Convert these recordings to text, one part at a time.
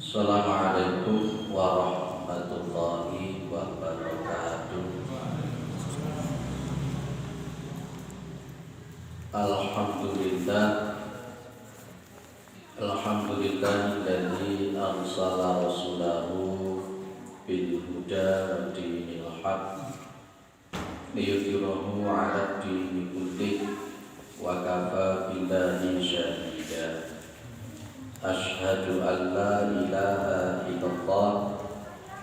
Assalamualaikum warahmatullahi wabarakatuh. Alhamdulillah, alhamdulillahilladzi arsala rasulahu bil huda wa dinil haq liyudhhirahu 'ala dini kullih wa kafa billahi syahida. Asyhadu an la ilaha illallah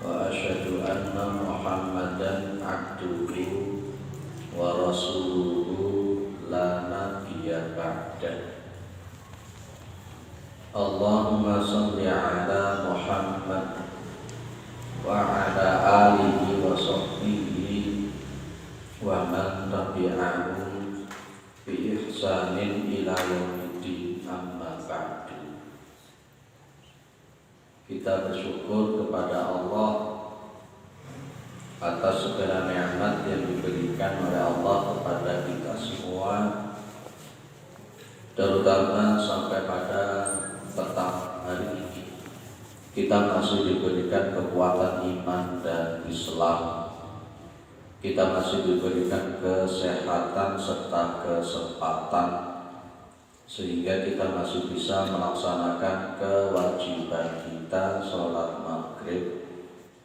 wa asyhadu anna Muhammadan abduhu wa rasuluhu la nabiyya ba'dah. Allahumma shalli ala Muhammad wa ala alihi wa sahbihi wa man tabi'ahum bi ihsanin ila yaumiddin, amma ba'du. Kita bersyukur kepada Allah atas segala nikmat yang diberikan oleh Allah kepada kita semua, terutama sampai pada petang hari ini kita masih diberikan kekuatan iman dan Islam. Kita masih diberikan kesehatan serta kesempatan, sehingga kita masih bisa melaksanakan kewajiban kita sholat maghrib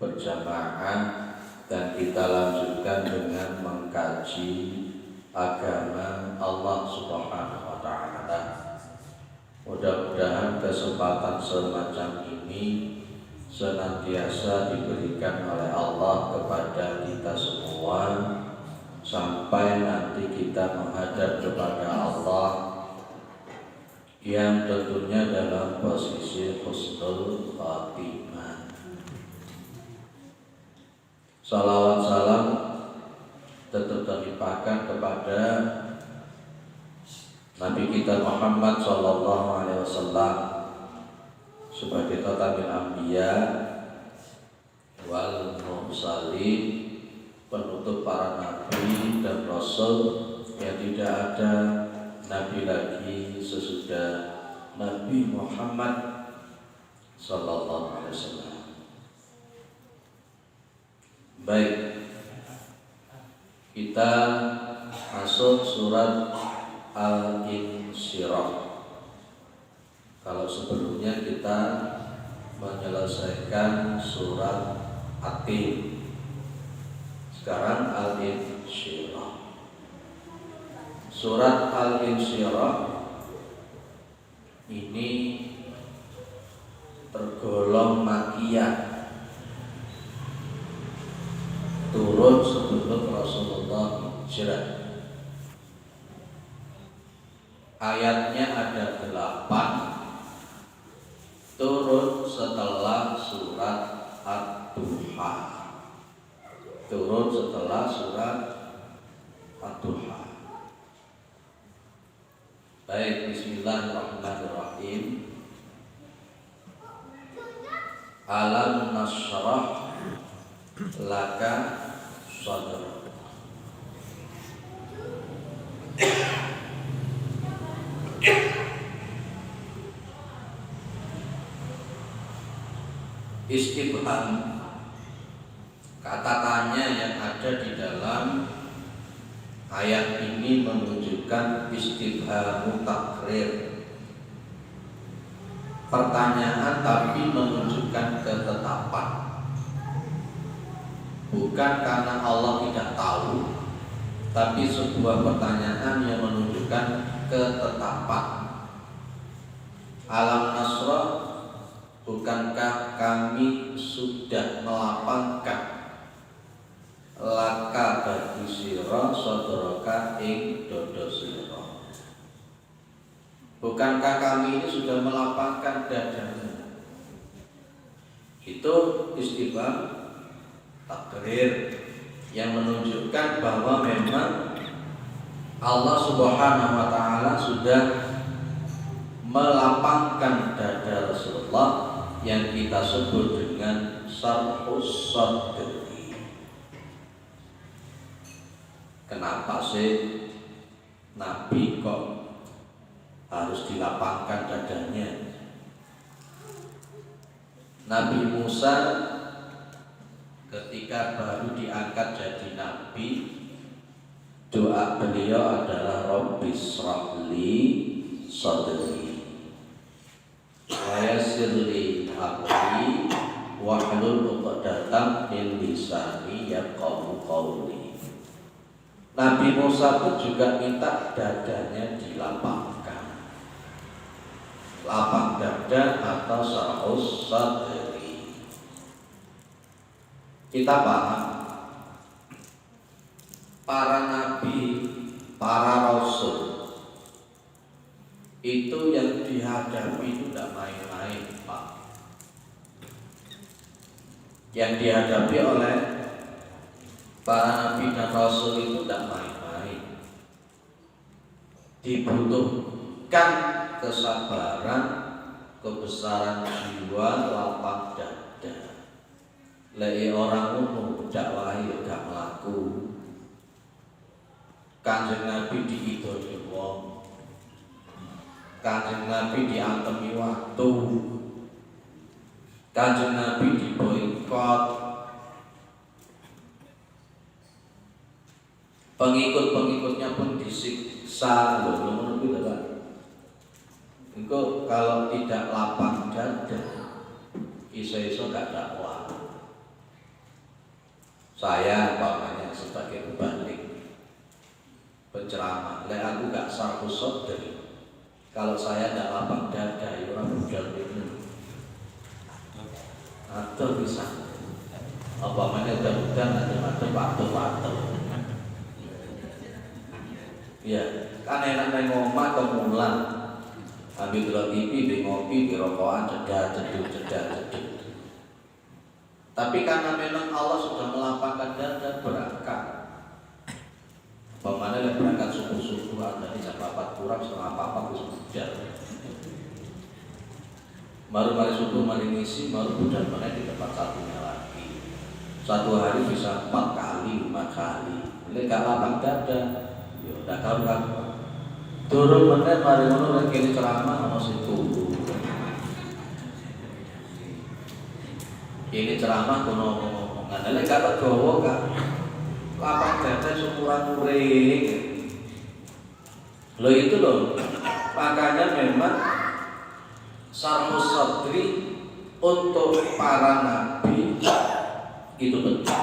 berjamaah, dan kita lanjutkan dengan mengkaji agama Allah Subhanahu wa Ta'ala. Mudah-mudahan kesempatan semacam ini senantiasa diberikan oleh Allah kepada kita semua sampai nanti kita menghadap kepada Allah yang tentunya dalam posisi husnul khatimah. Salawat salam tetap terlimpahkan kepada Nabi kita Muhammad sallallahu alaihi wasallam sebagai khatamul anbiya wal mursalin, penutup para nabi dan rasul, yang tidak ada nabi lagi sesudah Nabi Muhammad sallallahu alaihi wasallam. Baik, kita masuk surat Al-Insyirah. Kalau sebelumnya kita menyelesaikan surat At-Tin, sekarang Al-Insyirah. Surat Al-Insyirah ini tergolong makiyah, turun sebelum Rasulullah hijrah. Ayatnya ada 8, turun setelah surat Ad-Duha. Turun setelah surat Ad-Duha. Baik, bismillahirrahmanirrahim. Alam nashrah laka sadrak. Istifham, kata tanya yang ada di dalam ayat ini menunjukkan istifham takrir, pertanyaan tapi menunjukkan ketetapan. Bukan karena Allah tidak tahu, tapi sebuah pertanyaan yang menunjukkan ketetapan. Alam nasrah, bukankah kami sudah melapangkan laka bagi sira sadraka ing dodo sira? Bukankah kami ini sudah melapangkan dadamu? Itu istifham takrir yang menunjukkan bahwa memang Allah Subhanahu wa Ta'ala sudah melapangkan dada Rasulullah, yang kita sebut dengan syarhus sadri. Kenapa sih Nabi kok harus dilapangkan dadanya? Nabi Musa ketika baru diangkat jadi nabi, doa beliau adalah Rabbi shrahli sadri wa yassir li amri wahlul 'uqdatam min lisani yafqahu qawli. Nabi Musa pun juga minta dadanya dilapangkan, lapang dada atau sa'us sadri. Kita paham para nabi, para rasul itu yang dihadapi itu tidak main-main, Pak. Yang dihadapi oleh para nabi dan rasul itu tidak main-main. Dibutuhkan kesabaran, kebesaran jiwa, lapang dada. Lei orang umum dakwahi gak mlaku. Kanjeng Nabi diidoni wong, Kanjeng Nabi diantemi waktu, Kanjeng Nabi diboikot, pengikut-pengikutnya pun disiksa. Loh, engko kalau tidak lapang dada, iso-iso gak dakwah. Saya umpamanya sebagai pembanding penceramah, lek aku gak sarfu sodri, kalau saya gak lapang dada, ya orang budal itu atau bisa apa namanya udah ada patung ya kan enak main ngomah kemulan ambil dulu TV di ngopi di rokokan cedek. Tapi karena memang Allah sudah melapangkan dada, berangkat. Pemana yang berangkat subuh-subuh ada di jam 4 kurang setengah 4 bisa hujan. Baru kali subuh mari ngisi, baru hujan mana di tempat satunya lagi. Satu hari bisa 4 kali, 5 kali. Ini gak lapang dada. Ya udah kamu turun menit mari ngono lagi ceramah ono situ. Ini ceramah kuno ngomong-ngomongan. Lek kata gowo kan lapang dada syukuran muring. Lo itu loh. Makanya memang sarmus sadri untuk para nabi itu penting.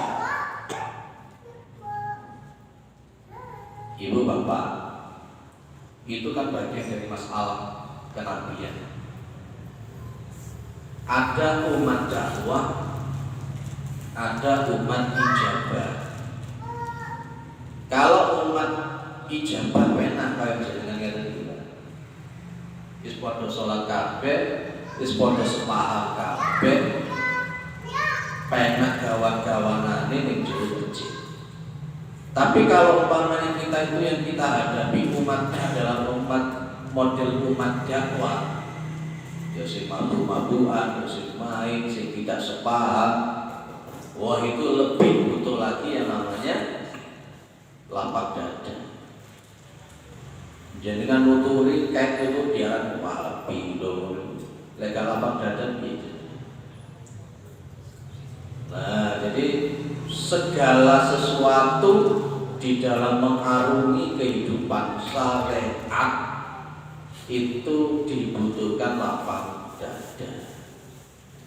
Ibu bapak, itu kan bagian dari masalah kenabian. Ada umat dakwah, ada umat ijabah. Kalau umat ijabah enak kayak jenengan ngene. Wis padha salat kabeh, wis padha sepaham kabeh. Penak gawan-gawanane ning jero masjid. Tapi kalau umpamanya kita itu yang kita hadapi umatnya adalah umat model umat dakwah. Ya sing mabuk-mabukan, ya sing main, sing tidak sepaham. Wah itu lebih butuh lagi yang namanya lapang dada. Jadi kan nuturi kayak itu diaran wahabi loh. Legal lapang dada gitu. Nah jadi segala sesuatu di dalam mengarungi kehidupan syariat itu dibutuhkan lapang dada.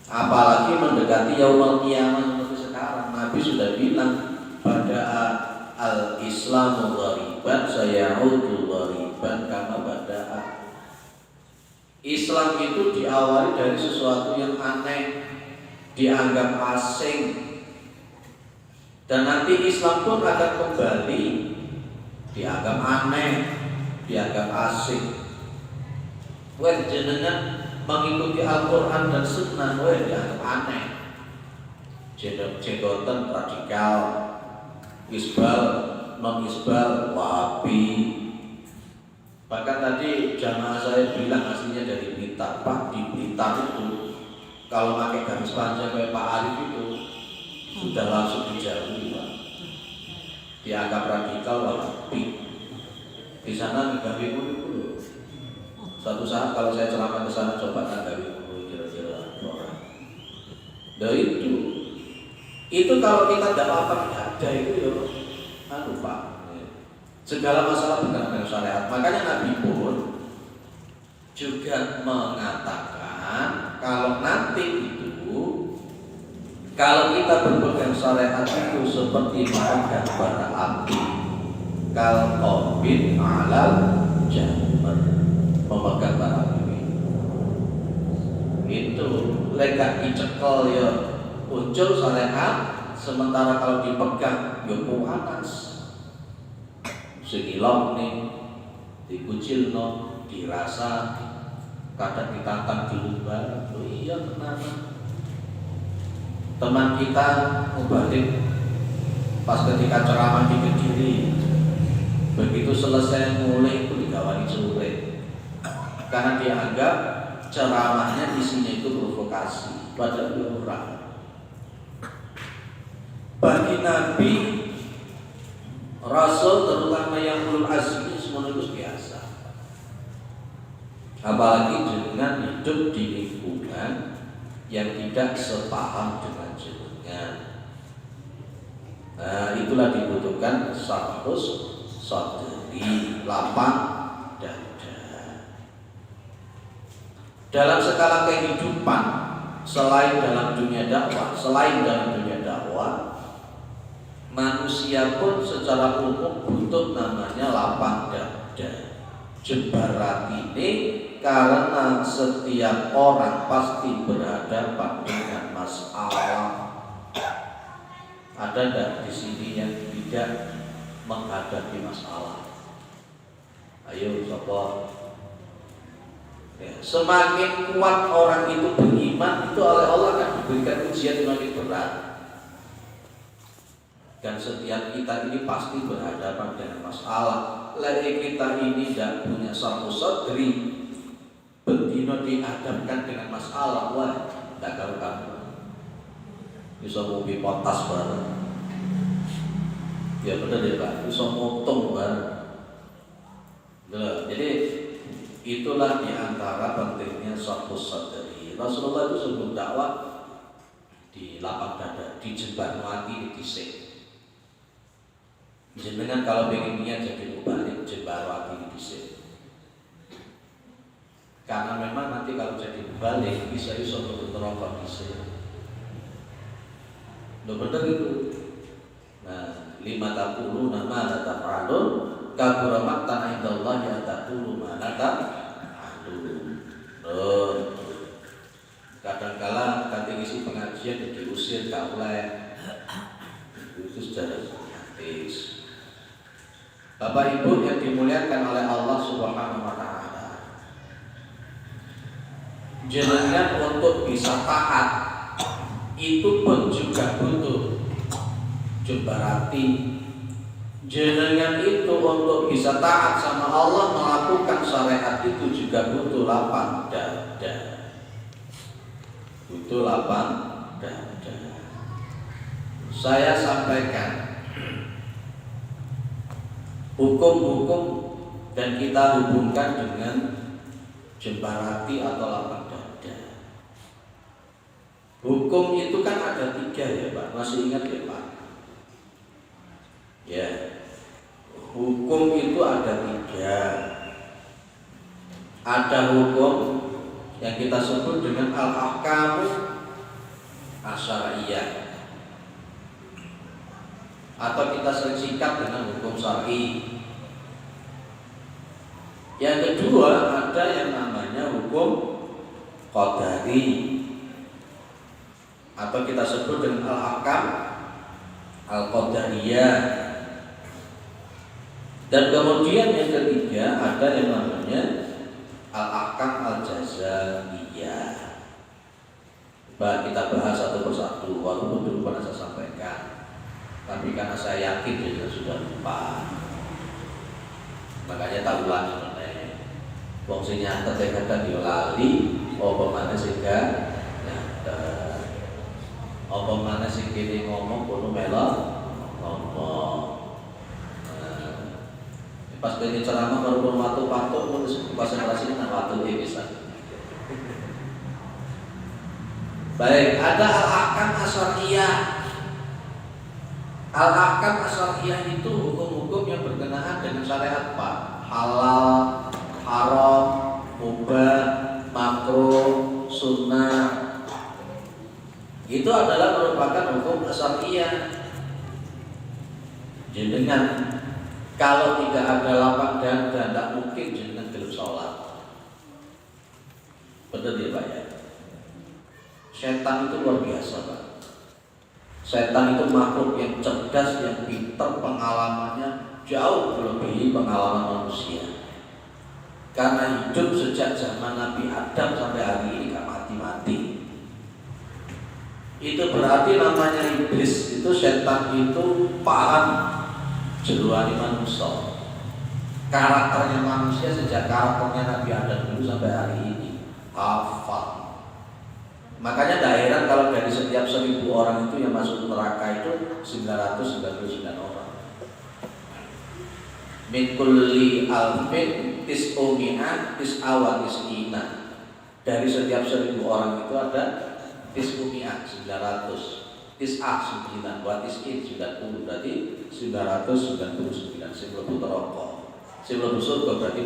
Apalagi mendekati yaumul qiyamah seperti sekarang. Nabi sudah bilang pada al-Islamu ghariban sayaudu ghariban kama bada'a. Islam itu diawali dari sesuatu yang aneh, dianggap asing, dan nanti Islam pun akan kembali dianggap aneh, dianggap asing. Wah jenengan mengikuti Al-Quran dan Sunnah, wah dianggap aneh. Jenggotan radikal, isbal, non isbal, wahabi. Bahkan tadi jamaah saya bilang aslinya dari Blitar. Pak di Blitar itu kalau pakai garis panjang kayak Pak Arif itu sudah langsung dijauhi, Pak. Dianggap radikal, wahabi. Di sana nggak dulu. Suatu saat kalau saya ceramah ke sana coba nanggapi dulu kira-kira orang. Nah itu kalau kita tidak apa ada itu ya lupa. Segala masalah berkenaan dengan syariat. Makanya Nabi pun juga mengatakan kalau nanti itu kalau kita berpegang syariat itu seperti memegang bara api, kal qabid alal jamr, memegang bara api itu lega dicekel ya muncul syariat, sementara kalau dipegang ya panas segilong nih dikucil no dirasa kadang ditantang di lumbar. Oh iya kenapa teman kita mubalik pas ketika ceramah di Kediri begitu selesai mulai itu digawani sore karena dia anggap ceramahnya isinya itu provokasi, padahal dia orang. Bagi Nabi Rasul terutama yang ulul azmi semua itu biasa. Apalagi dengan hidup di lingkungan yang tidak sepaham dengan jenengan. Nah, itulah dibutuhkan sarhus sadri, lapang dada. Dalam skala kehidupan selain dalam dunia dakwah, manusia pun secara umum butuh namanya lapang dada. Jebarat ini karena setiap orang pasti berhadapan dengan masalah. Ada tidak di sini yang tidak menghadapi masalah? Ayo sopo. Ya, semakin kuat orang itu beriman, itu oleh Allah akan diberikan ujian semakin berat. Dan setiap kita ini pasti berhadapan dengan masalah. Lagi kita ini tidak punya sarhus sadri, bendino dihadapkan dengan masalah, wah, tidak karu-karu. Bisa mobil potas bareng. Ya benar ya Pak, bisa motong bareng. Jadi itulah diantara pentingnya sarhus sadri. Rasulullah itu sebelum dakwah di lapang dada, di jembat mati, di disik. Jenengan kalau pengen niat jadi mubalik jembar hati disik. Karena memang nanti kalau jadi mubalik bisa neraka disik. Loh bener itu. Nah, 50 nama la taf'alun kabura maqtan indallahi an taqulu ma la taf'alun. Kadang-kala kanthi isi pengajian diusir gak oleh. Itu secara gratis. Bapak Ibu yang dimuliakan oleh Allah Subhanahu wa taala. Jenengan untuk bisa taat itu pun juga butuh jebarati. Jenengan itu untuk bisa taat sama Allah melakukan syariat itu juga butuh lapang dada. Butuh lapang dada. Saya sampaikan hukum-hukum dan kita hubungkan dengan jembarati atau lapang dada. Hukum itu kan ada 3 ya Pak, masih ingat ya Pak? Ya, hukum itu ada 3. Ada hukum yang kita sebut dengan al-ahkamu asyariyah, atau kita sering singkat dengan hukum syar'i. Yang kedua ada yang namanya hukum qadari, atau kita sebut dengan al-ahkam al-qadariyah. Dan kemudian yang ketiga ada yang namanya al-ahkam al-jazaiyah. Kita bahas satu persatu, walaupun dulu pernah saya sampaikan. Tapi karena saya yakin dia sudah lupa, makanya tak ulangi meneh. Wong sing nyatet kadang yo lali, apa maneh sing gak nyatet. Apa maneh sing kene ngomong kono melok ngomong. Pas kene ceramah baru watu-watu terus konsentrasinya nang watu iki bisa. Baik, ada al-ahkam asyariyah. Al-ahkam asyariyah itu hukum-hukum yang berkenaan dengan syariat Pak. Halal, haram, mubah, makruh, sunnah. Itu adalah merupakan hukum asyariyah. Jenengan kalau tidak ada lapak dan tidak mungkin jenengan gelem sholat. Betul ya Pak ya? Setan itu luar biasa Pak. Setan itu makhluk yang cerdas, yang pintar, pengalamannya jauh melebihi pengalaman manusia. Karena hidup sejak zaman Nabi Adam sampai hari ini gak mati-mati. Itu berarti namanya iblis itu, setan itu paham jeluani manusia. Karakternya manusia sejak karakternya Nabi Adam dulu sampai hari ini hafal. Makanya daerah kalau dari setiap 1000 orang itu yang masuk neraka itu 999 orang. Min kulli alfin tis'umi'ah tis'awa tis'ina. Dari setiap 1000 orang itu ada tis'umi'ah 900, tis'ah 9, wa tis'in 90, berarti 999. Sebelum neraka, sebelum surga berarti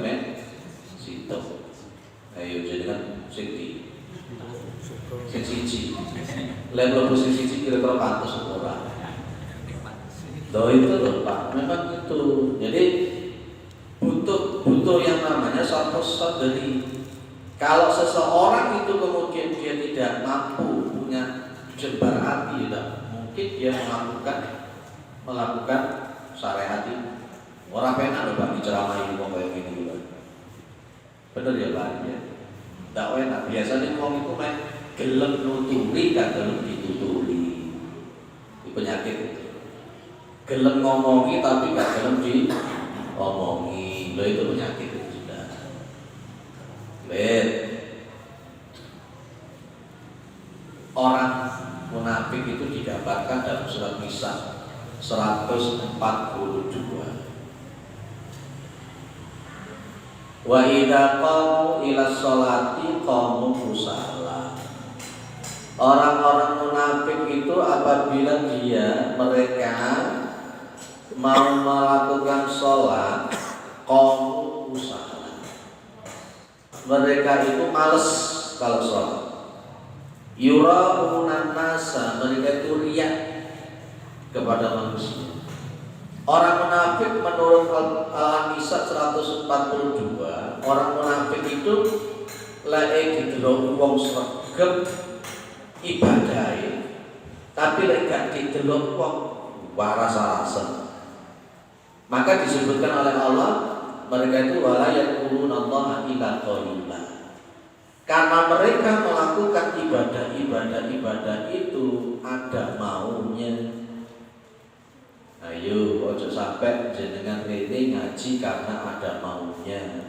situ. Ayo jadikan sing siji. Level sing siji kira-kira pantes ora. Doa itu loh Pak, memang itu. Jadi butuh yang namanya satu sadari. Kalau seseorang itu kemudian dia tidak mampu punya jembar hati, tidak mungkin dia melakukan syariat ini. Orang penak loh Pak diceramahi wong kayak gini juga. Bener ya Pak ya. Tidak enak. Biasanya wong itu main gelem nuturi kan gelem dituturi. Itu penyakit itu. Gelem ngomongi tapi gak gelem diomongi. Loh itu penyakit itu sudah. Lihat. Orang munafik itu digambarkan dalam surat Nisa 142. Wa idza qamu ila sholati qamu kusala. Orang-orang munafik itu apabila mereka mau melakukan sholat qamu kusala. Mereka itu malas kalau sholat. Yura'unan nasa, mereka itu riya kepada manusia. Orang munafik menurut Al-Nisa 142, orang munafik itu lek didelok wong sregep ibadahe, tapi lek gak didelok wong waras-warasen. Maka disebutkan oleh Allah, mereka itu wala yaqulunallaha illa qalila. Karena mereka melakukan ibadah itu ada maunya. Ayo, ojo sampai jenengan rene ngaji karena ada maunya.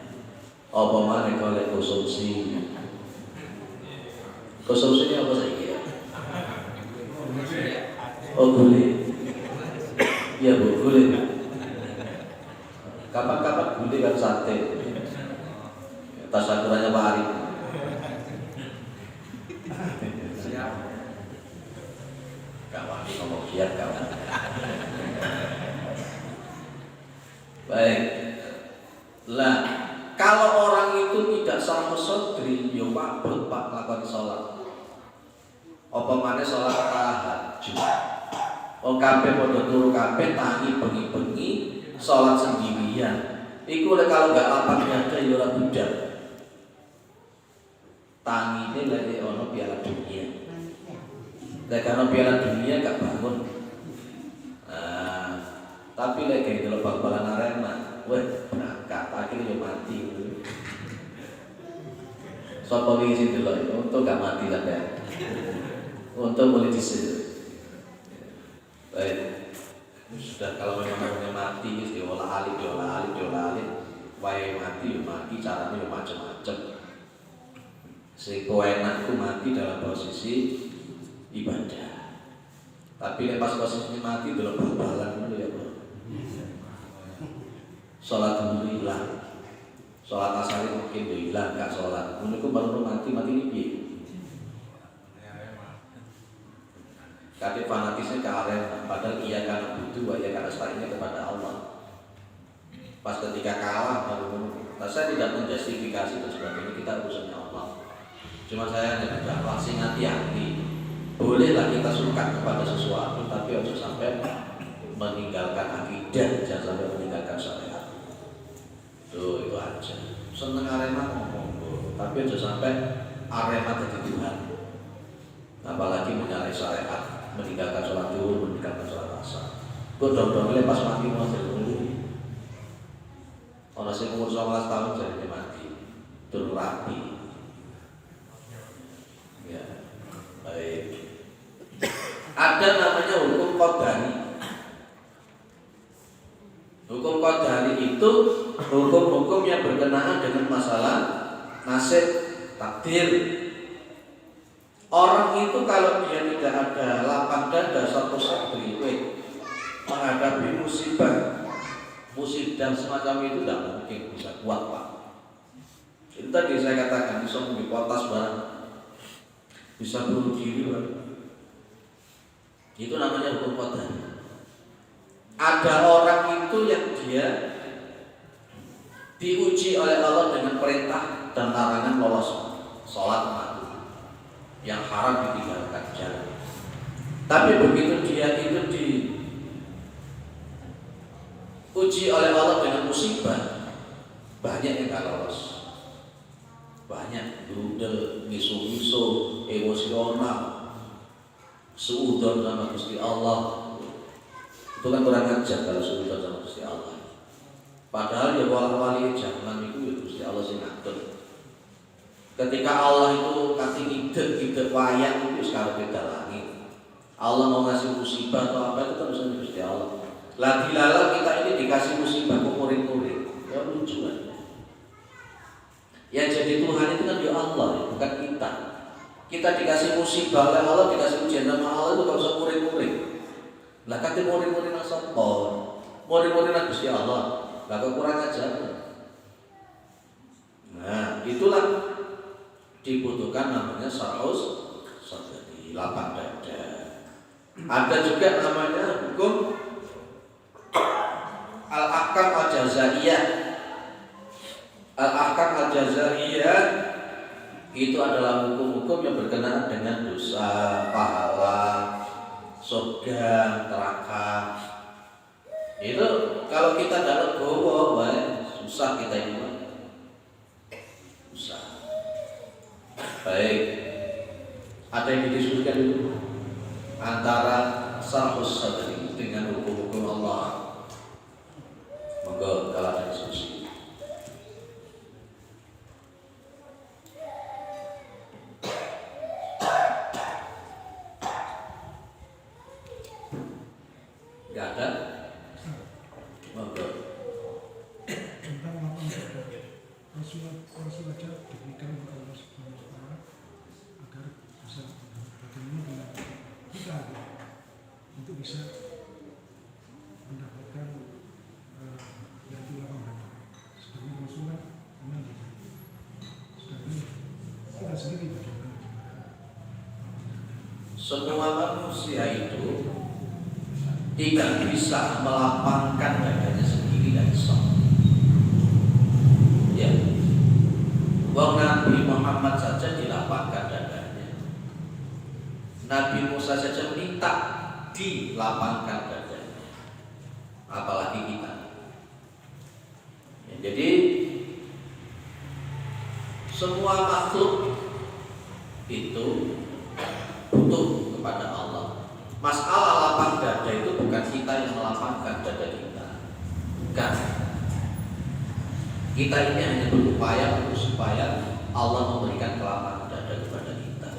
Apa maneh golek konsumsi. Konsumsinya apa saiki ya? Oh, boleh. Iya, Bu, boleh. Kapan-kapan boleh kan sate. Tasakurannya Pak Arif. Siap. Kawan ngomong siap kawan. Baik. Lah, kalau orang itu tidak sama sodri, yo wabut Pak lakon sholat. Apa maneh sholat tahajud. Oh kabeh padha turu kabeh tangi bengi-bengi sholat sendirian. Iku kalau gak lapang ada yo ora budak. Tangine lek ono piala dunia. Lek ono piala dunia gak bangun. Tapi lek kayak delok bal-balan Arema, weh berangkat akhirnya mati. Sopo iki sing delok untuk gak mati sampean. Untuk boleh disir. Baik. Sudah kalau memang namanya mati wis diolah alih. Wae mati yo mati, caranya yo macam-macam. Sing enak ku mati dalam posisi ibadah. Tapi lek pas posisi mati delok bal-balan ngono ya, Bro. Sholat dulu hilang, sholat asar mungkin hilang, gak sholat. Menurutku baru mati ini piye? Kadang fanatisnya ke Arema, padahal iya karena butuh, iya karena stadinya kepada Allah. Pas ketika kalah baru nah, saya tidak menjustifikasi dan sebagainya, kita urusannya Allah. Cuma saya hanya berdakwah sing hati-hati. Bolehlah kita suka kepada sesuatu, tapi harus sampai meninggalkan akidah, jangan sampai meninggalkan syariat. Tuh itu aja. Seneng Arema ngomong, tapi harus sampai Arema jadi Tuhan. Apalagi menyalahi syariat, meninggalkan sholat zuhur, meninggalkan sholat asar. Kok dong-dongnya pas mati mau jadi orang sing umur 19 tahun jadi mati, turun rapi. Ya, baik. Ada namanya hukum qadari. Hukum qadari itu hukum-hukum yang berkenaan dengan masalah nasib, takdir. Orang itu kalau dia tidak ada lapang dada satu sektriwe menghadapi musibah dan semacam itu tidak mungkin bisa kuat, Pak. Itu tadi saya katakan bisa mengambil potas barang, bisa bunuh diri barang. Itu namanya hukum qadari. Ada orang itu yang dia diuji oleh Allah dengan perintah dan larangan lolos sholat mati, yang haram ditinggalkan jalan. Tapi begitu dia itu diuji oleh Allah dengan musibah, banyak yang gak lolos. Banyak dudel, misu-misu, emosional, suudon sama Gusti Allah. Itu kan kurang ajar kalau suudon sama Gusti Allah. Padahal ya wali-wali zaman itu ya Gusti Allah sing ngatur. Ketika Allah itu kasih ide wayang itu sekarang beda langit. Allah mau ngasih musibah atau apa itu kan urusan Gusti Allah. Lagi-lala kita ini dikasih musibah kok murid-murid, ya lucu kan? Yang jadi Tuhan itu kan ya Allah, bukan kita. Kita dikasih musibah oleh Allah, dikasih ujian sama Allah itu kalau usah murid-murid. Lah kate murid-murid nang sapa? Murid-murid nang Gusti Allah. Lah kok kurang ajar. Nah, itulah dibutuhkan namanya sarhus sadari, lapang dada. Ada juga namanya hukum al-ahkam al-jazaiyah. Al-ahkam al-jazaiyah itu adalah hukum-hukum yang berkenaan dengan dosa, pahala, surga, neraka. Itu kalau kita dalam gowo, susah kita ini. Susah. Baik. Ada yang didiskusikan dulu antara sarhus sadari dengan hukum-hukum Allah. Monggo kalau ada diskusi. Gak ada? Monggo. Tentang lapang dada, Rasul aja diberikan oleh Allah Subhanahu Wa Taala agar bisa bagaimana dengan kita untuk bisa mendapatkan yaitu lapang dada. Sedangkan Rasulullah memang sedangkan kita sendiri bagaimana? Semua manusia itu tidak bisa melapangkan dadanya sendiri dan sok. Ya, wong Nabi Muhammad saja dilapangkan dadanya. Nabi Musa saja minta dilapangkan dadanya. Apalagi kita. Ya, jadi semua makhluk itu butuh kepada Allah. Masalah lapang dada itu bukan kita yang melapangkan dada kita. Bukan. Kita ini hanya berupaya supaya Allah memberikan kelapangan dada kepada kita.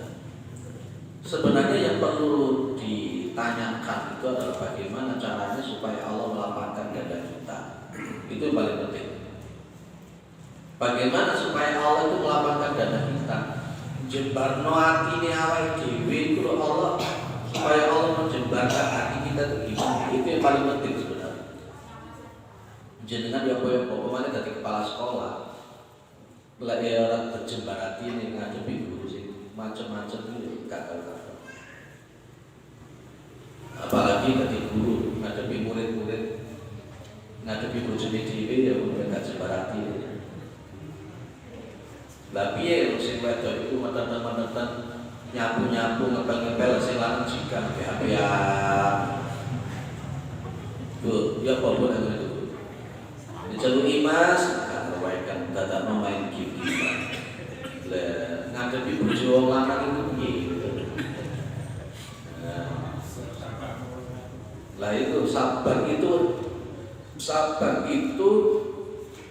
Sebenarnya yang perlu ditanyakan itu adalah bagaimana caranya supaya Allah melapangkan dada kita. Itu yang paling penting. Bagaimana supaya Allah itu melapangkan dada kita? Jembarno atine awake dhewe itu Allah, supaya Allah menjembarkan hati kita itu gimana? Itu yang paling penting sebenarnya. Jenengan ya pokoknya dari kepala sekolah, belajar orang terjembar hati ini ngadepi guru sih macam-macam itu gak tahu. apalagi dari guru ngadepi murid-murid, ngadepi bojone dhewe ya udah gak jebarati. Lah piye sing wedok iku meten-meten nyapu-nyapu ngepel-ngepel sing lanang jika ya. Bu, ya apa boleh itu? Diceluki Mas, kan waekan dadak main game-game. Lah ngadepi bojo wong lanang itu piye? Lah itu sabar itu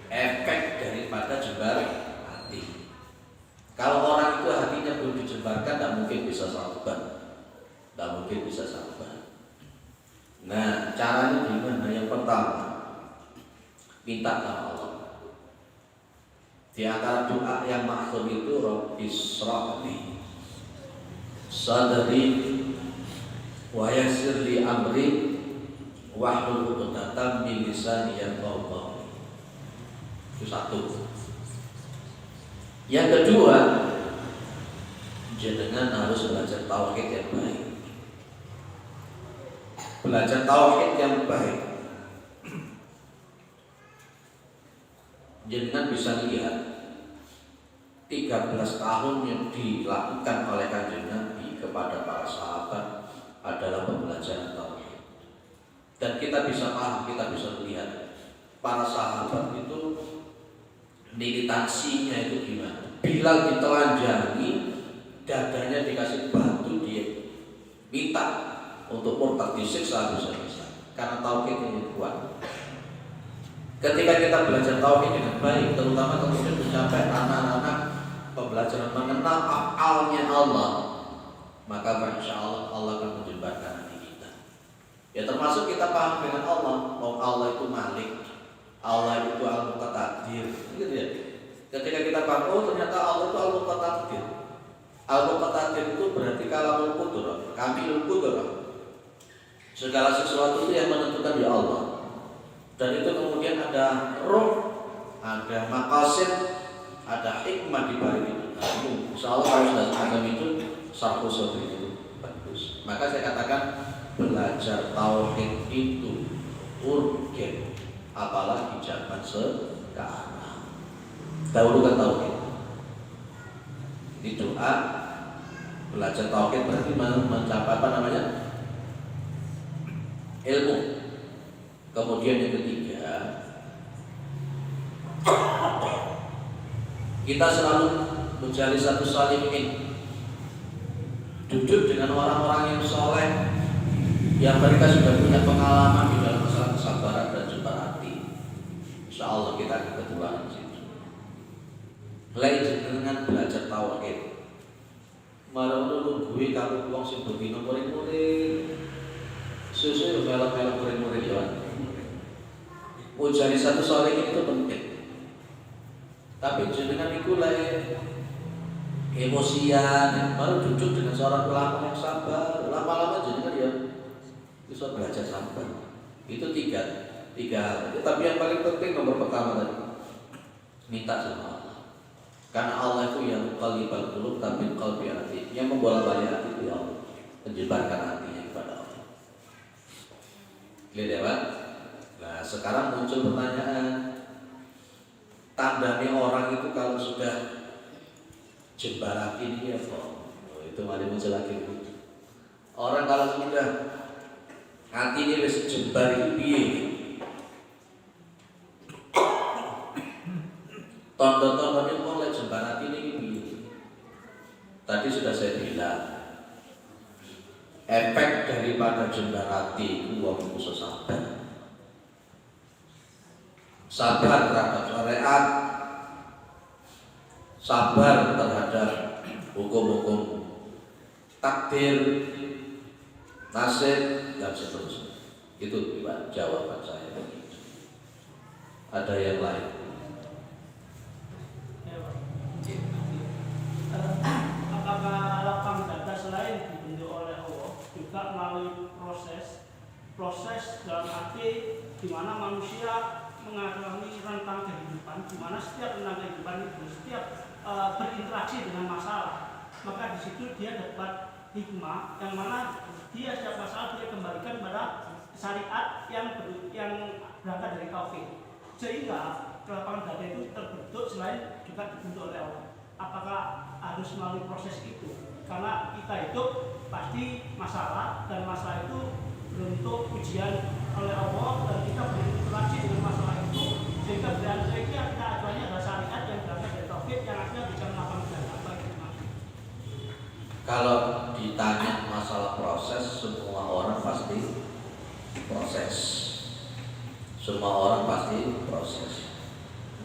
efek daripada jembar hati. Kalau orang itu hatinya belum dijembarkan, tidak mungkin bisa sabar. Nah, caranya gimana? Yang pertama, minta sama Allah. Di antara doa yang maksud itu Rabbi shrah li sadri wa yassir li amri wahlul 'uqdatam min lisani yafqahu qawli. Itu satu. Yang kedua, jenengan harus belajar tauhid yang baik. Belajar tauhid yang baik. Jenengan bisa lihat 13 tahun yang dilakukan oleh Kanjeng Nabi kepada para sahabat adalah pembelajaran tauhid. Dan kita bisa paham, kita bisa melihat para sahabat itu militansinya itu gimana. Bilal ditelanjangi, dadanya dikasih batu, dia minta untuk murtad disiksa habis-habisan karena tauhid ini kuat. Ketika kita belajar tauhid dengan baik, terutama kemudian mencapai anak-anak pembelajaran mengenal afalnya Allah, maka insya Allah Allah akan menjembatkan hati kita. Ya termasuk kita paham dengan Allah, bahwa Allah itu Malik, Allah itu Al-Muqtadir, gitu ya. Ketika kita paham, oh ternyata Allah itu Al-Muqtadir. Al-Muqtadir itu berarti kalamul qudrah, kamilul qudrah. Segala sesuatu itu yang menentukan ya Allah. Dan itu kemudian ada roh, ada maqasid, ada hikmah di balik itu. Nah, itu insyaallah kalau sudah semacam itu sarfu sodri itu bagus. Maka saya katakan belajar tauhid itu urgen, apalagi zaman sekarang. Dahulukan tauhid. Ini doa belajar tauhid berarti mencapai apa namanya? Ilmu. Kemudian yang ketiga, kita selalu mencari satu salihin, duduk dengan orang-orang yang soleh, yang mereka sudah punya pengalaman di dalam masalah kesabaran dan jembar hati. Insya Allah kita akan ketularan di situ. Mulai dengan belajar tauhid. Malah nungguin kalau uang sing begini murid-murid, susu melok-melok murid-murid ya. Mencari satu salihin itu penting. Tapi jenengan itu emosian, baru duduk dengan seorang ulama yang sabar, lama-lama jenengan ya bisa belajar sabar. Itu tiga hal. Tapi yang paling penting nomor pertama tadi, minta sama Allah. Karena Allah itu yang qalibal qulub tapi qalbi hati, yang membolak-balik hati itu ya Allah, menjebarkan hatinya kepada Allah. Lihat ya Pak. Nah sekarang muncul pertanyaan, tandanya orang itu kalau sudah jembar hati ini apa? Oh, itu mari muncul lagi. Orang kalau sudah hati ini wis jembar itu piye? Tondo-tondone mulai jembar hati ini piye? Tadi sudah saya bilang, efek daripada jembar hati itu wong iku sabar. Sabar terhadap syariat, sabar terhadap hukum-hukum takdir, nasib dan seterusnya. Itu jawaban saya begitu. Ada yang lain? Apakah lapang dada selain dibentuk oleh Allah juga melalui proses dalam arti di mana manusia mengalami rentang kehidupan, di mana setiap rentang kehidupan itu setiap berinteraksi dengan masalah, maka di situ dia dapat hikmah yang mana dia setiap masalah dia kembalikan pada syariat yang berangkat dari tauhid, sehingga kelapangan dada itu terbentuk selain juga dibentuk oleh Allah. Apakah harus melalui proses itu? Karena kita hidup pasti masalah, dan masalah itu bentuk ujian oleh Allah, dan kita berinteraksi dengan masalah itu, sehingga kita acuannya adalah syariat yang berangkat dari tauhid yang akhirnya bisa melapangkan dada. Kalau ditanya masalah proses, semua orang pasti proses. Semua orang pasti proses.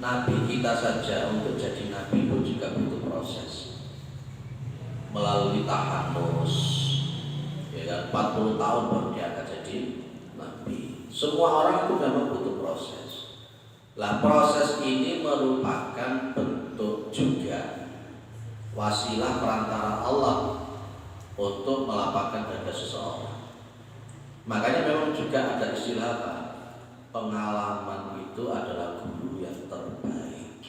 Nabi kita saja untuk jadi nabi pun juga butuh proses. Melalui tahanus, ya kan, 40 tahun baru dia akan jadi nabi. Semua orang itu memang butuh proses. Lah proses ini merupakan bentuk juga wasilah perantara Allah untuk melapangkan dada seseorang. Makanya memang juga ada istilah apa? Pengalaman itu adalah guru yang terbaik.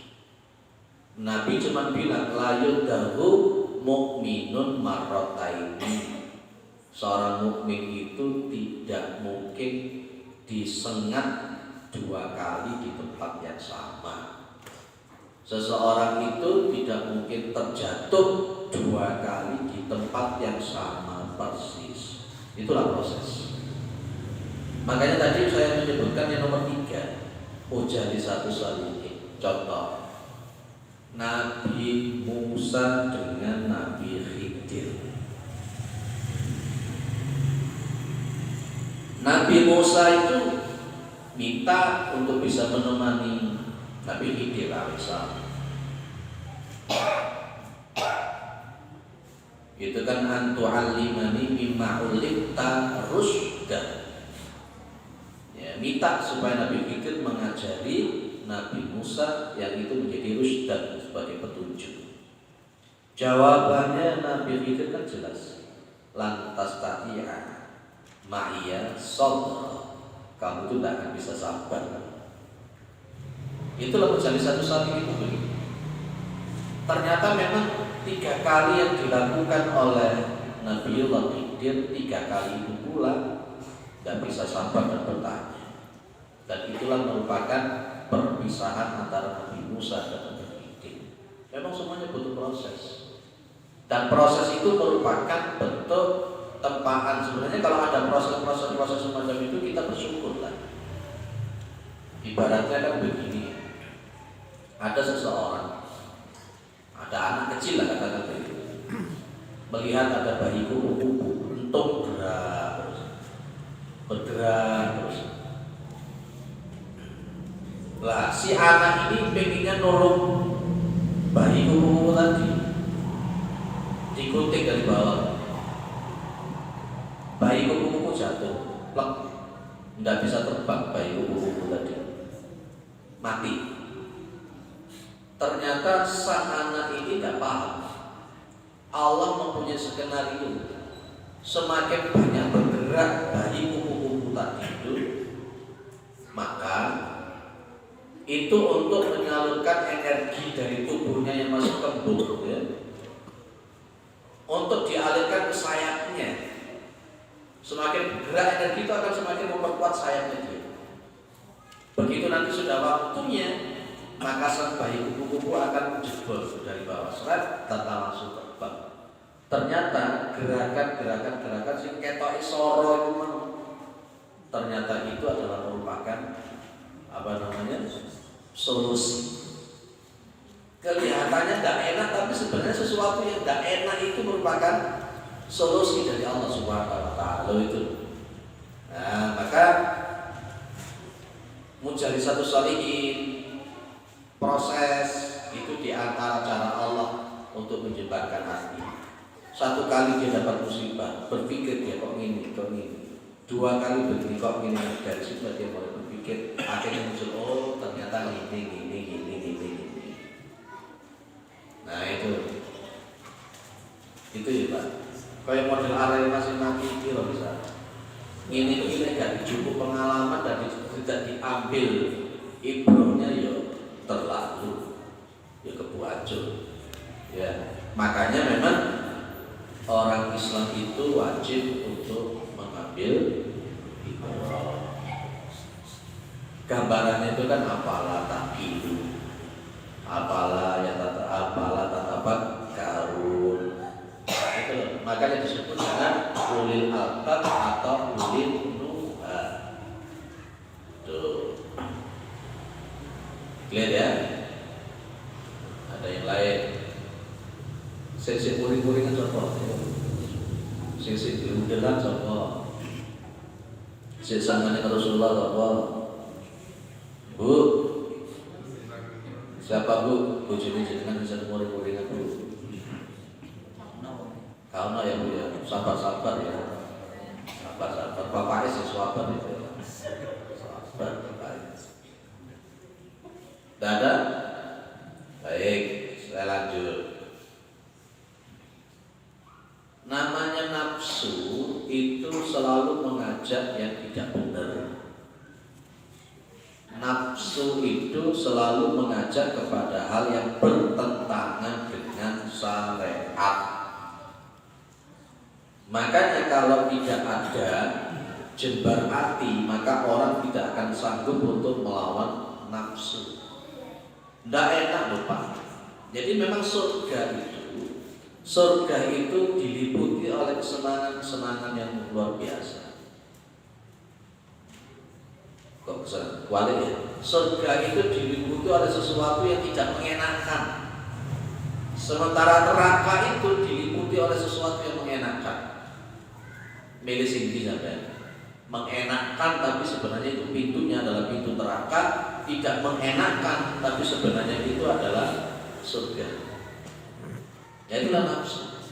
Nabi cuma bilang la yudahu mukminun marrataini. Seorang mukmin itu tidak mungkin disengat 2 kali di tempat yang sama. Seseorang itu tidak mungkin terjatuh 2 kali di tempat yang sama persis. Itulah proses. Makanya tadi saya menyebutkan yang nomor 3, Mujalisatus Shalihin. Contoh, Nabi Musa dengan Nabi Khidir. Nabi Musa itu minta untuk bisa menemani Nabi Khidir alaihissalam. Itu kan antu'allimani mimma ulimta rusda. Ya, minta supaya Nabi Khidir mengajari Nabi Musa yang itu menjadi rusdan sebagai petunjuk. Jawabannya Nabi Khidir kan jelas. Lantas tati'a ma'iyya sabra. Kamu itu tidak akan bisa sabar. Itulah Mujalisatus Shalihin itu begitu. Ternyata memang 3 kali yang dilakukan oleh Nabiullah Khidir, 3 kali itu pula tidak bisa sabar dan bertanya. Dan itulah merupakan perpisahan antara Nabi Musa dan Nabi Khidir. Memang semuanya butuh proses. Dan proses itu merupakan bentuk tempaan. Sebenarnya kalau ada proses semacam itu kita bersyukurlah. Ibaratnya kan begini, ada seseorang, ada anak kecil lah katakan begitu, melihat ada bayi kupu-kupu untung bergerak terus. Lah si anak ini pengennya nolong bayi kupu-kupu tadi, dikunting dari bawah. Bayi kupu-kupu jatuh, plek, tidak bisa terbang bayi kupu-kupu tadi, mati. Ternyata sang anak ini tidak paham. Allah mempunyai skenario. Semakin banyak bergerak bayi kupu-kupu tadi itu, maka itu untuk menyalurkan energi dari tubuhnya yang masih kembung, ya, untuk dialirkan ke sayapnya. Semakin bergerak energi itu akan semakin memperkuat sayapnya dia. Begitu nanti sudah waktunya, maka sang bayi kupu-kupu akan jebol dari bawah serat dan langsung terbang. Ternyata gerakan sing ketoke soro itu ternyata itu adalah merupakan solusi. Kelihatannya tidak enak, tapi sebenarnya sesuatu yang tidak enak itu merupakan solusi dari Allah Subhanahu wa Ta'ala itu. Nah, maka Mujalisatus Shalihin, proses itu diantara cara Allah untuk menjembatkan hati. 1 kali dia dapat musibah, berpikir dia kok gini. 2 kali begini kok gini, dari situ dia mulai berpikir, akhirnya muncul, oh ternyata gini. Nah itu ya Pak. Kayak model area masih mati itu loh bisa. Ini gak cukup pengalaman dan tidak diambil ibrohnya ya terlalu ya kebuacut. Ya makanya memang orang Islam itu wajib untuk mengambil ihram. Gambarannya itu kan apalah takilu, apalah tatabat karun. Itu loh. Makanya disebut dengan ulil albab atau ulil nuha. Tuh. Clear ya? Ada yang lain. Sesi kuring-kuringan contoh. Sesi diundelan contoh. Sesi samanya Rasulullah contoh. Bu, siapa bu? Bu jenengan bisa kuring-kuringan bu. Karena ya bu ya, sabar-sabar ya. Sabar-sabar. Bapaknya sih sabar itu. Sabar bapaknya. Tidak ada? Baik, saya lanjut. Namanya nafsu itu selalu mengajak yang tidak benar. Nafsu itu selalu mengajak kepada hal yang bertentangan dengan syariat. Makanya kalau tidak ada jembar hati, maka orang tidak akan sanggup untuk melawan nafsu. Tidak enak loh Pak. Jadi memang surga itu diliputi oleh kesenangan-kesenangan yang luar biasa. Kok kesenangan? Kuali ya. Surga itu diliputi oleh sesuatu yang tidak mengenakan. Sementara neraka itu diliputi oleh sesuatu yang mengenakan. Milih singgi sampai mengenakan, tapi sebenarnya itu pintunya adalah pintu neraka. Tidak mengenakan, tapi sebenarnya itu adalah surga. Ya itulah nafsu.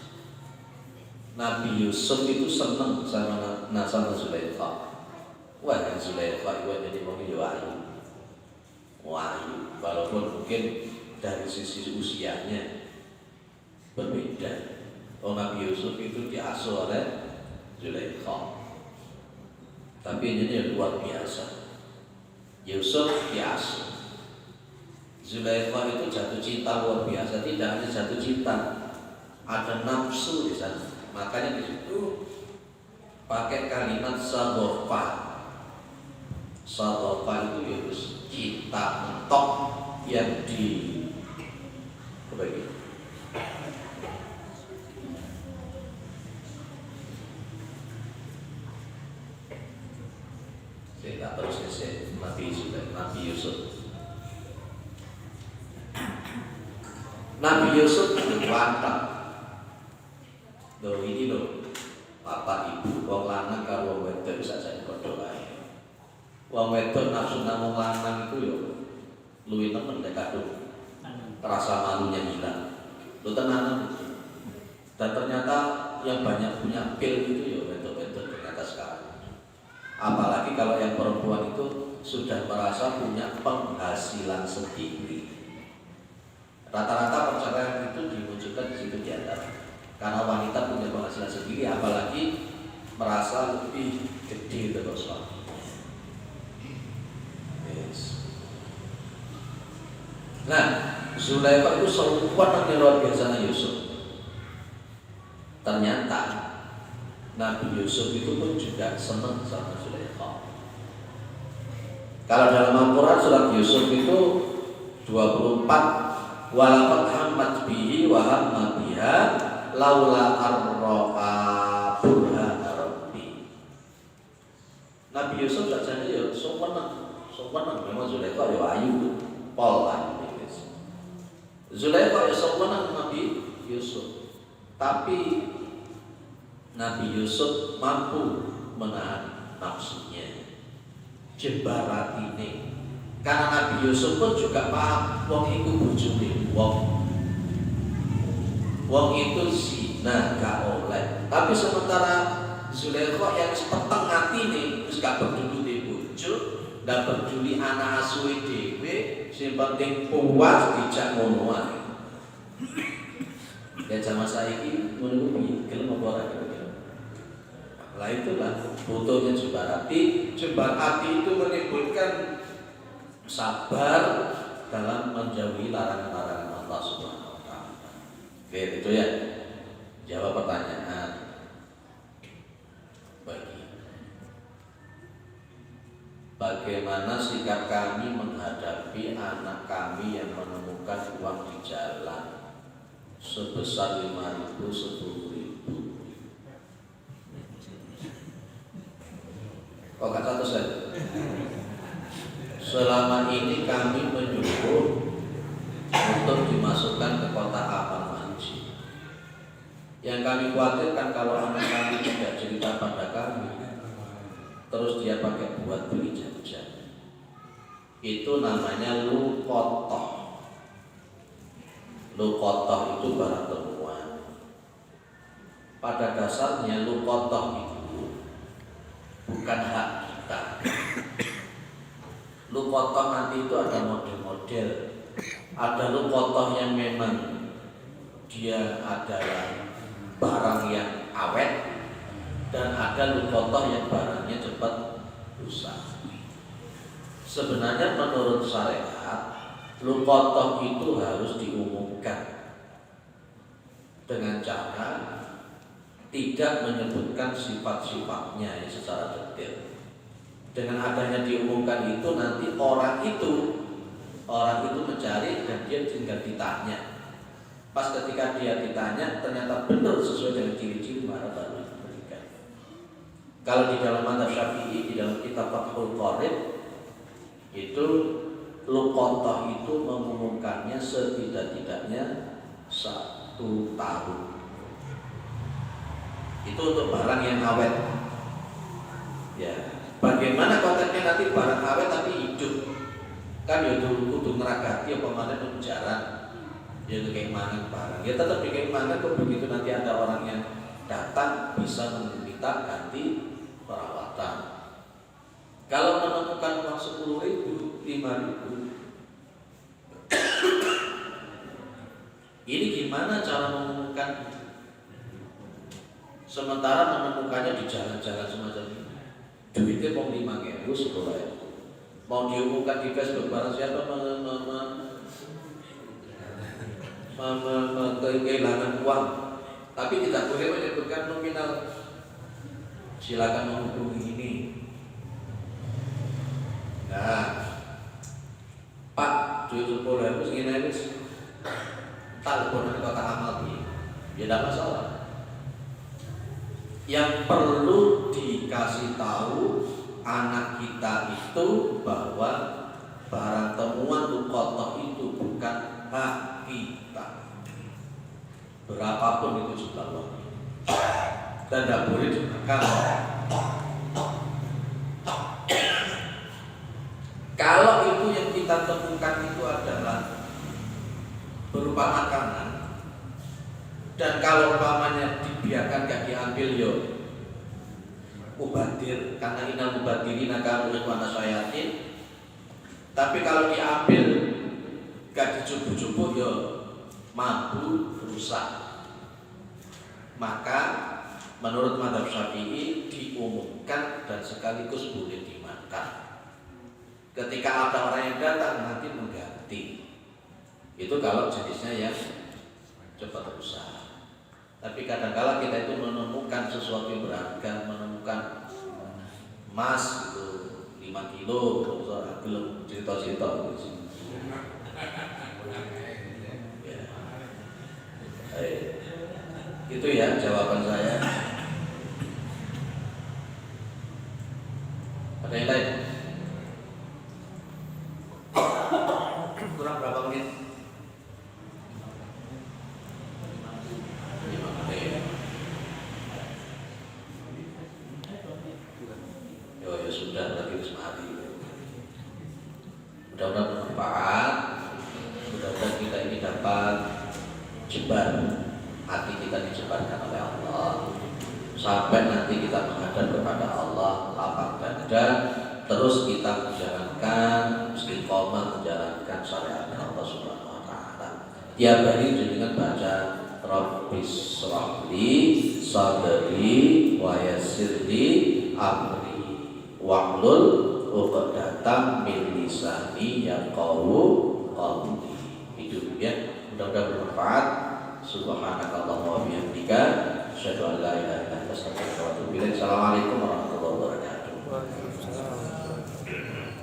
Nabi Yusuf itu senang sama Zulaikha. Wah, Zulaikha itu jadi wahyu. Walaupun mungkin dari sisi usianya berbeda. Nabi Yusuf itu diasuh oleh Zulaikha. Tapi ini luar biasa. Yusuf diasuh. Zulaikha itu jatuh cinta luar biasa. Tidak hanya jatuh cinta, ada nafsu di sana. Makanya di situ pakai kalimat sadofa. Sadofa itu yaitu cinta mentok yang dibagi. Saya tak terus Nabi Yusuf. Nabi Yusuf itu wantap. Loh ini loh, bapak ibu, wong lanang karo wong wedok bisa jadi padha wae. Wong wedok nafsu nang wong lanang itu yo luwih nemen nek kadung rasa malunya hilang. Lu tenanan. Dan ternyata yang banyak punya pil itu yo wedok-wedok ternyata sekarang. Apalagi kalau yang perempuan itu sudah merasa punya penghasilan sendiri. Rata-rata perceraian itu dimunculkan di situ di antara. Karena wanita punya penghasilan sendiri, apalagi merasa lebih gede dari suami. Yes. Nah, Zulaikha itu sempurna yang luar biasa Yusuf. Ternyata Nabi Yusuf itu pun juga senang sama Zulaikha. Kalau dalam Al-Quran surat Yusuf itu 24. Walaqad hammat bihi wa hamma biha laula arra'a burhana rabbi. Nabi Yusuf sajane ya sopan memang Zulaikha ya ayu pol ayu. Zulaikha ya sopan Nabi Yusuf. Tapi Nabi Yusuf mampu menahan nafsunya. Jembar ini. Karena Nabi Yusuf pun juga paham wong iku bojone wong itu zina gak oleh. Tapi sementara Zulaikha yang peteng atine wis gak peduli di bojo, gak peduli anak asuhe dhewe, sing penting puas dijak ngono wae. Ya zaman saiki ngono kuwi gelem apa ora gelem. Lah itulah butuhnya jembar hati itu menimbulkan sabar dalam menjauhi larangan-larangan Allah Subhanahu wa taala. Oke, itu ya. Jawab pertanyaan. bagaimana sikap kami menghadapi anak kami yang menemukan uang di jalan sebesar 5.000, 10.000. Kok kata saya? Selama ini kami menyuruh untuk dimasukkan ke kotak amal manji. Yang kami khawatirkan kalau anak kami tidak cerita pada kami, terus dia pakai buat beli jajan. Itu namanya lukotoh. Lukotoh itu barang temuan. Pada dasarnya lukotoh itu bukan hak kita. Lukotoh nanti itu ada model-model. Ada lukotoh yang memang dia adalah barang yang awet, dan ada lukotoh yang barangnya cepat rusak. Sebenarnya menurut syariat, lukotoh itu harus diumumkan dengan cara tidak menyebutkan sifat-sifatnya secara detail. Dengan adanya diumumkan itu, nanti orang itu mencari dan dia tinggal ditanya. Pas ketika dia ditanya ternyata benar sesuai dengan ciri-ciri, maka baru diberikan. Kalau di dalam mazhab Syafi'i, di dalam kitab Fathul Qorib, itu lukotoh itu mengumumkannya setidak-tidaknya 1 tahun. Itu untuk barang yang awet. Ya, bagaimana konteksnya nanti barang awet tapi hidup? Kan ya kudu neragati apa mana penjara. Ya keimanan barang. Ya tetap di keimanan kok, begitu nanti ada orang yang datang bisa meminta ganti perawatan. Kalau menemukan uang 10.000, 5.000, ini gimana cara mengumumkan? Sementara menemukannya di jalan-jalan semacam ini. Duitnya mau 5.000, 10.000. Mau diumumkan di Facebook, barang siapa kehilangan uang, tapi tidak boleh menyebutkan nominal. Silakan menghubungi ini. Nah, Pak, duit 10.000 segini habis. Telepon di kotak amal ini, ya tidak masalah. Yang perlu dikasih tahu anak kita itu bahwa barang temuan lukotoh itu bukan hak kita, berapapun itu jumlah uangnya, dan tidak boleh dimakan. Kalau itu yang kita temukan itu adalah berupa makanan, dan kalau umpamanya dibiarkan gak diambil, yo mubadir, karena inal mubadirin akan ikhwana syayatin. Tapi kalau diambil gak dicubuh-cubuh, yo mampu rusak. Maka menurut mazhab Syafi'i diumumkan dan sekaligus boleh dimakan. Ketika ada orang yang datang nanti mengganti. Itu kalau jenisnya yang cepat rusak. Tapi kadang-kala kita itu menemukan sesuatu yang berharga, menemukan emas itu 5 kilo, belum cerita-cerita gitu. Itu ya jawaban saya. Ada yang lain? Kurang berapa menit? 5 menit. Ya sudah, berarti semari. Mudah-mudahan bermanfaat. Mudah-mudahan kita ini dapat jebar, hati kita dijebarkan oleh Allah, sampai nanti kita menghadap kepada Allah lapang dada, terus kita menjalankan istiqomah, menjalankan syariat Allah Subhanahu wa taala. Tiap hari dengan baca Rabbis shrahli sadri wa yassirli amri wahlul 'uqdatam min lisani yafqahu qawli. Itu ya, mudah-mudahan bermanfaat. Subhanakallahumma wa bihamdika asyhadu an la ilaha illa anta astaghfiruka wa atubu ilaik. Assalamualaikum